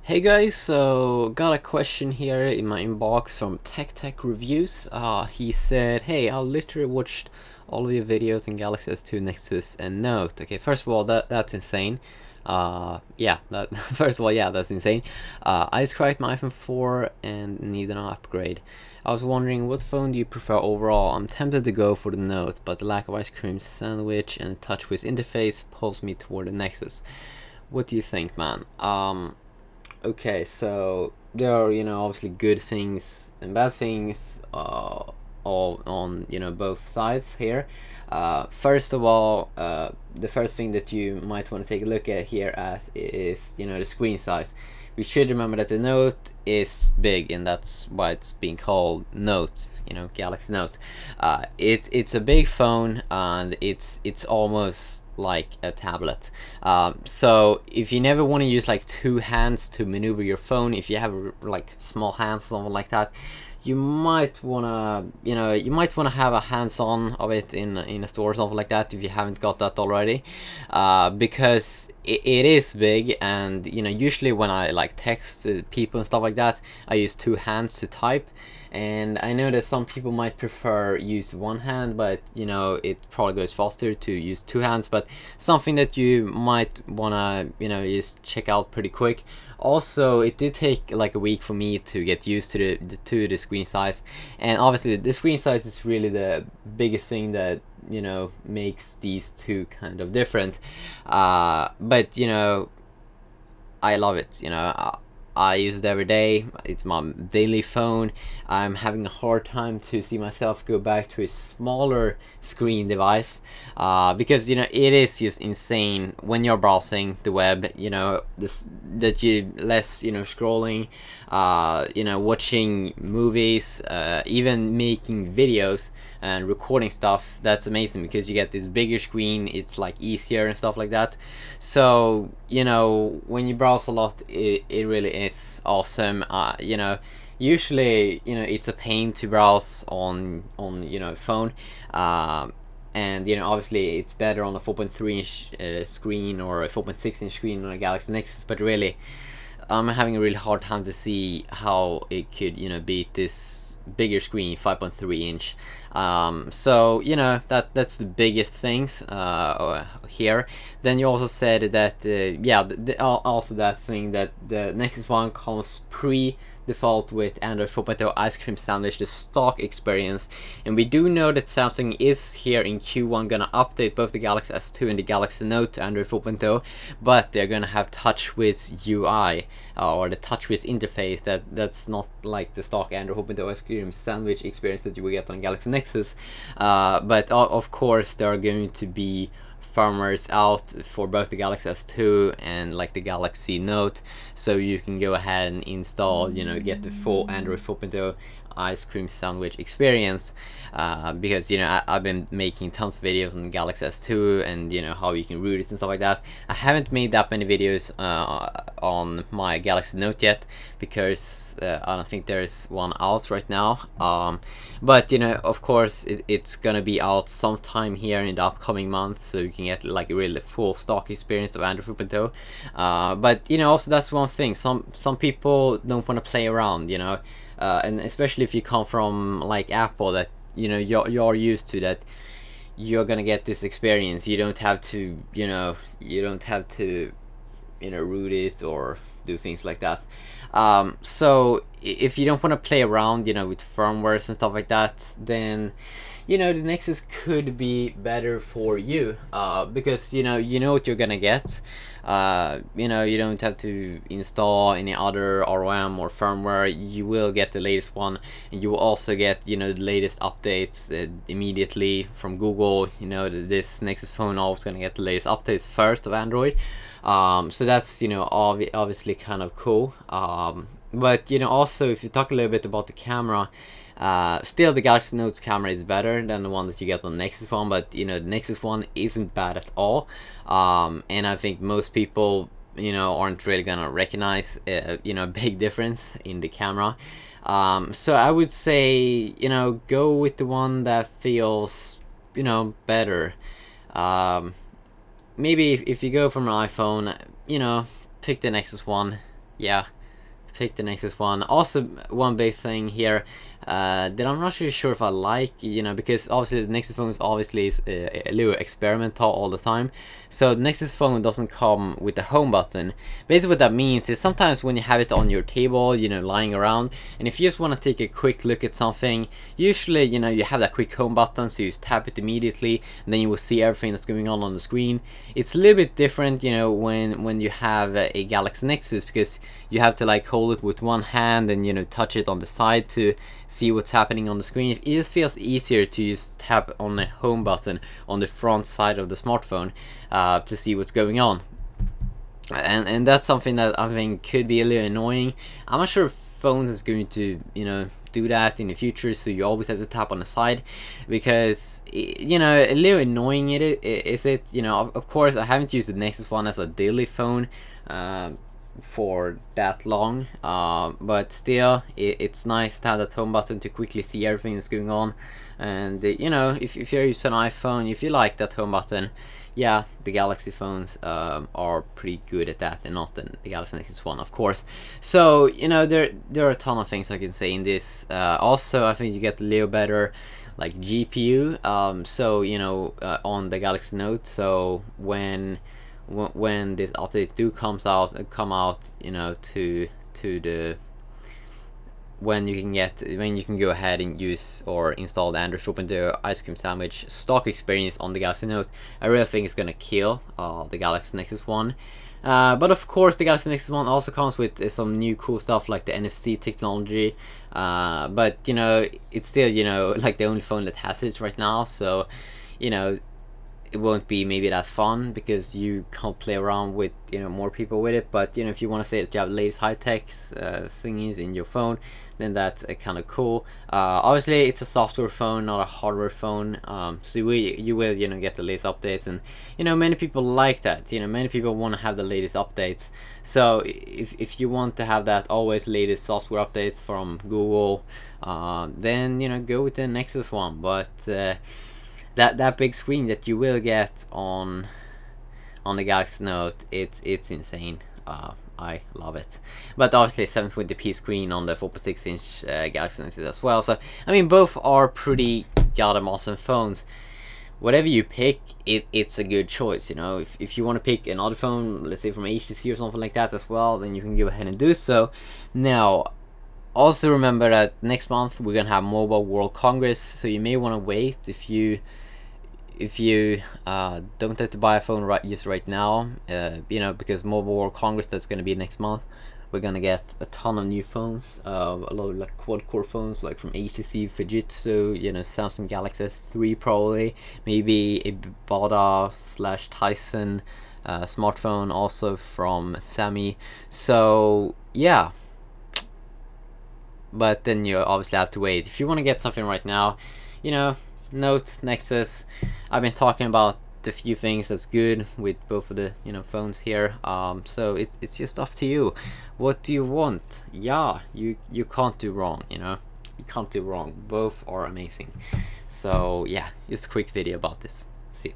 Hey guys, so got a question here in my inbox from Tech Reviews. He said, "Hey, I literally watched all of your videos in Galaxy S2, Nexus, and Note." Okay, first of all, that's insane. Yeah, that first of all, yeah, that's insane. I just cracked my iPhone 4 and need an upgrade. I was wondering, what phone do you prefer overall? I'm tempted to go for the Note, but the lack of ice cream sandwich and TouchWiz interface pulls me toward the Nexus. What do you think, man? Okay, so there are, obviously good things and bad things, all on, both sides here. First of all, the first thing that you might want to take a look at here at is, the screen size. We should remember that the Note is big, and that's why it's being called Note, Galaxy Note. It's a big phone, and it's almost like a tablet. So if you never want to use like two hands to maneuver your phone, if you have like small hands or something like that, you might wanna, have a hands-on of it in a store or something like that if you haven't got that already, because it is big, and usually when I like text people and stuff like that, I use two hands to type. And I know that some people might prefer use one hand, but it probably goes faster to use two hands. But something that you might wanna just check out pretty quick. Also, it did take like a week for me to get used to the screen size, and obviously the screen size is really the biggest thing that makes these two kind of different. But I love it. I use it every day. It's my daily phone. I'm having a hard time to see myself go back to a smaller screen device, because it is just insane when you're browsing the web. That you less scrolling, watching movies, even making videos and recording stuff. That's amazing because you get this bigger screen. It's like easier and stuff like that. So when you browse a lot, it really is awesome. Usually it's a pain to browse on phone, and obviously it's better on a 4.3 inch screen or a 4.6 inch screen on a Galaxy Nexus, but really I'm having a really hard time to see how it could beat this bigger screen, 5.3 inch. So that's the biggest things here. Then you also said that yeah, also that thing that the Nexus One comes pre-default with Android 4.0 ice cream sandwich, the stock experience, and we do know that Samsung is here in Q1 gonna update both the Galaxy S2 and the Galaxy Note to Android 4.0, but they're gonna have TouchWiz UI, or the TouchWiz interface. That's not like the stock Android 4.0 ice cream sandwich experience that you will get on Galaxy Nexus, but of course there are going to be firmwares out for both the Galaxy S2 and like the Galaxy Note, so you can go ahead and install, get the full Android 4.0 ice cream sandwich experience, because I've been making tons of videos on Galaxy S2 and how you can root it and stuff like that. I haven't made that many videos on my Galaxy Note yet because I don't think there's one out right now, but of course it's gonna be out sometime here in the upcoming month, so you can get like a really full stock experience of Android 4.0. But also that's one thing, some people don't want to play around, and especially if you come from like Apple, that you're used to that you're gonna get this experience. You don't have to root it or do things like that. So if you don't want to play around with firmwares and stuff like that, then the Nexus could be better for you, because you know what you're gonna get. You don't have to install any other ROM or firmware. You will get the latest one, and you will also get the latest updates immediately from Google. This Nexus phone always gonna get the latest updates first of Android. So that's obviously kind of cool. But also if you talk a little bit about the camera, still the Galaxy Note's camera is better than the one that you get on the Nexus One, but the Nexus One isn't bad at all, and I think most people aren't really gonna recognize a big difference in the camera. So I would say go with the one that feels better. Maybe if you go from an iPhone, pick the Nexus One. Yeah, pick the Nexus one. Also, one big thing here that I'm not really sure if I like, you know, because obviously the Nexus phone is obviously a little experimental all the time. So the Nexus phone doesn't come with the home button. Basically what that means is sometimes when you have it on your table, you know, lying around, and if you just want to take a quick look at something, usually, you know, you have that quick home button, so you just tap it immediately, and then you will see everything that's going on the screen. It's a little bit different, you know, when you have a Galaxy Nexus, because you have to like hold it with one hand and, you know, touch it on the side to see what's happening on the screen. It just feels easier to just tap on the home button on the front side of the smartphone to see what's going on. And that's something that I think could be a little annoying. I'm not sure if phones is going to, you know, do that in the future, so you always have to tap on the side, because, you know, a little annoying is it, you know. Of course, I haven't used the Nexus one as a daily phone for that long, but still, it's nice to have that home button to quickly see everything that's going on. And you know, if you're using an iPhone, if you like that home button, yeah, the Galaxy phones are pretty good at that, and not the Galaxy Nexus one, of course. So, you know, there are a ton of things I can say in this. Also, I think you get a little better like GPU, so, you know, on the Galaxy Note. So when this update come out, you know, to the when you can go ahead and use or install the Android 4.0 ice cream sandwich stock experience on the Galaxy Note, I really think it's gonna kill the Galaxy Nexus one. But of course, the Galaxy Nexus one also comes with some new cool stuff like the NFC technology. But, you know, it's still, you know, like the only phone that has it right now. So, you know, it won't be maybe that fun because you can't play around with, you know, more people with it. But, you know, if you want to say that you have latest high-tech thingies in your phone, then that's kind of cool. Obviously, it's a software phone, not a hardware phone, so you will, you know, get the latest updates, and, you know, many people like that. You know, many people want to have the latest updates. So if you want to have that always latest software updates from Google, then, you know, go with the Nexus one. But that big screen that you will get on the Galaxy Note, it's insane. I love it. But obviously 720p screen on the 4.6 inch Galaxy Nexus as well. So, I mean, both are pretty goddamn awesome phones. Whatever you pick, it's a good choice, you know. If you want to pick another phone, let's say from HTC or something like that as well, then you can go ahead and do so. Now, also remember that next month we're gonna have Mobile World Congress, so you may want to wait if you don't have to buy a phone right now, you know, because Mobile World Congress, that's going to be next month. We're going to get a ton of new phones, a lot of like quad-core phones, like from HTC, Fujitsu, you know, Samsung Galaxy S3 probably, maybe a Bada/Tyson smartphone also from Sami. So yeah, but then you obviously have to wait. If you want to get something right now, you know, Note, Nexus, I've been talking about the few things that's good with both of the, you know, phones here. So it's just up to you. What do you want? Yeah, you can't do wrong, you know. You can't do wrong. Both are amazing. So yeah, just a quick video about this. See you.